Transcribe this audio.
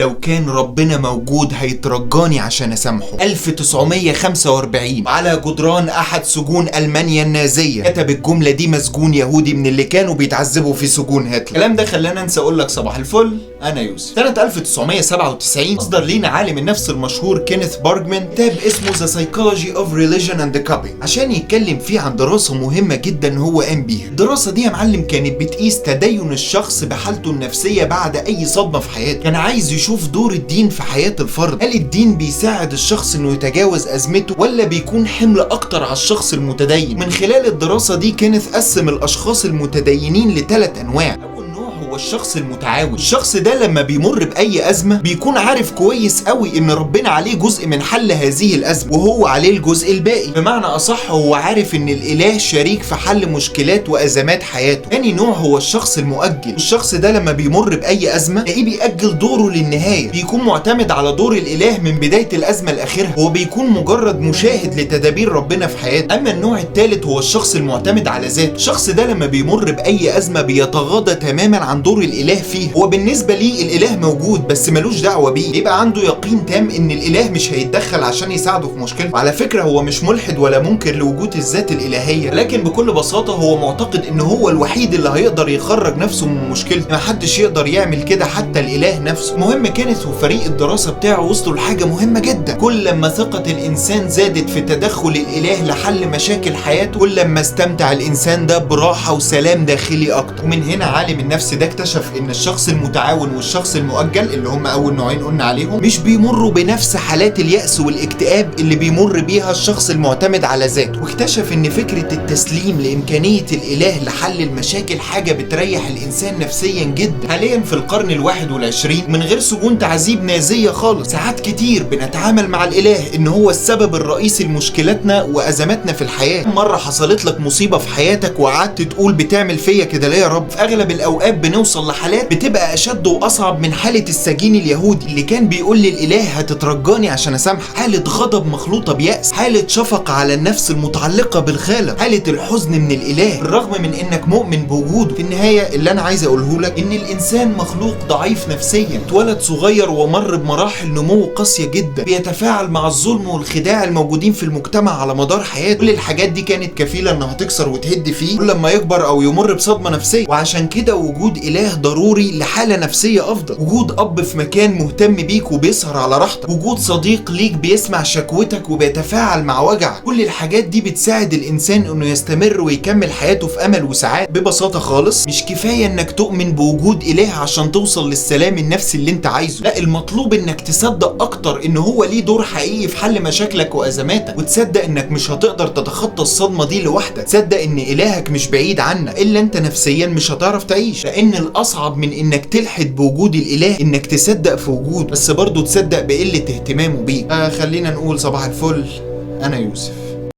لو كان ربنا موجود هيترجاني عشان اسامحه. 1945 على جدران احد سجون المانيا النازية كتب الجملة دي مسجون يهودي من اللي كانوا بيتعذبوا في سجون هتلر. الكلام ده خلانا انسى اقول لك صباح الفل انا يوسف. سنة 1997 اصدر لينا عالم النفس المشهور كينيث بارجمان كتاب اسمه The Psychology of Religion and the Coping عشان يتكلم فيه عن دراسة مهمة جدا هو قام بيها. الدراسة دي يا معلم كانت بتقيس تدين الشخص بحالته النفسية بعد اي صدمة في حياته. كان عايز يشوف دور الدين في حياة الفرد. هل الدين بيساعد الشخص انه يتجاوز ازمته ولا بيكون حمل اكتر على الشخص المتدين؟ من خلال الدراسة دي كينيث قسم الاشخاص المتدينين ل3 انواع. هو الشخص المتعاون. الشخص ده لما بيمر بأي أزمة بيكون عارف كويس قوي إن ربنا عليه جزء من حل هذه الأزمة وهو عليه الجزء الباقي. بمعنى أصح هو عارف إن الإله شريك في حل مشكلات وأزمات حياته. تاني نوع هو الشخص المؤجل. الشخص ده لما بيمر بأي أزمة تلاقيه بيأجل دوره للنهاية، بيكون معتمد على دور الإله من بداية الأزمة لآخرها. هو بيكون مجرد مشاهد لتدابير ربنا في حياته. أما النوع الثالث هو الشخص المعتمد على ذاته. الشخص ده لما بيمر بأي أزمة بيتغاضى تماما عن دور الإله فيه. هو بالنسبة ليه الإله موجود بس ملوش دعوة بيه، يبقى عنده يقين تام إن الإله مش هيتدخل عشان يساعده في مشكلته. وعلى فكرة هو مش ملحد ولا منكر لوجود الذات الإلهية، لكن بكل بساطة هو معتقد إن هو الوحيد اللي هيقدر يخرج نفسه من مشكلته. محدش يقدر يعمل كده حتى الإله نفسه. المهم كينيث وفريق الدراسة بتاعه وصلوا لحاجة مهمة جدا. كل لما ثقة الإنسان زادت في تدخل الإله لحل مشاكل حياته كل لما استمتع الإنسان ده براحة وسلام داخلي أكتر. ومن هنا عالم النفس ده اكتشف ان الشخص المتعاون والشخص المؤجل اللي هم اول نوعين قلنا عليهم مش بيمروا بنفس حالات اليأس والاكتئاب اللي بيمر بيها الشخص المعتمد على ذاته. واكتشف ان فكرة التسليم لامكانية الاله لحل المشاكل حاجة بتريح الانسان نفسيا جدا. حاليا في القرن ال21 من غير سجون تعذيب نازية خالص ساعات كتير بنتعامل مع الاله ان هو السبب الرئيسي لمشكلاتنا وازماتنا في الحياة. مرة حصلت لك مصيبة في حياتك وقعدت تقول بتعمل فيا كده ليه يا رب؟ في اغلب الاوقات بنوصل لحالات بتبقى اشد واصعب من حالة السجين اليهودي اللي كان بيقول للاله هتترجاني عشان اسامحك. حالة غضب مخلوطة بيأس، حالة شفقة على النفس المتعلقة بالخالق، حالة الحزن من الاله بالرغم من انك مؤمن بوجوده. في النهاية اللي انا عايز اقوله لك ان الانسان مخلوق ضعيف نفسيا، اتولد صغير ومر بمراحل نمو قاسية جدا، بيتفاعل مع الظلم والخداع الموجودين في المجتمع على مدار حياته. كل الحاجات دي كانت كفيلة انها تكسر وتهد فيه كل لما يكبر او يمر بصدمة نفسية. وعشان كده وجود اله ضروري لحالة نفسية افضل، وجود اب في مكان مهتم بيك وبيسهر على راحتك، وجود صديق ليك بيسمع شكوتك وبيتفاعل مع وجعك. كل الحاجات دي بتساعد الانسان انه يستمر ويكمل حياته في امل وسعادة. ببساطة خالص مش كفاية انك تؤمن بوجود اله عشان توصل للسلام النفسي اللي انت عايزه، لا المطلوب انك تصدق اكتر ان هو ليه دور حقيقي في حل مشاكلك وازماتك، وتصدق انك مش هتقدر تتخطى الصدمة دي لوحدك. تصدق ان الهك مش بعيد عنك، الا انت نفسيا مش هتعرف تعيش. لان الاصعب من انك تلحد بوجود الاله انك تصدق في وجود بس برضه تصدق بقلة اهتمامه بيك. خلينا نقول صباح الفل انا يوسف.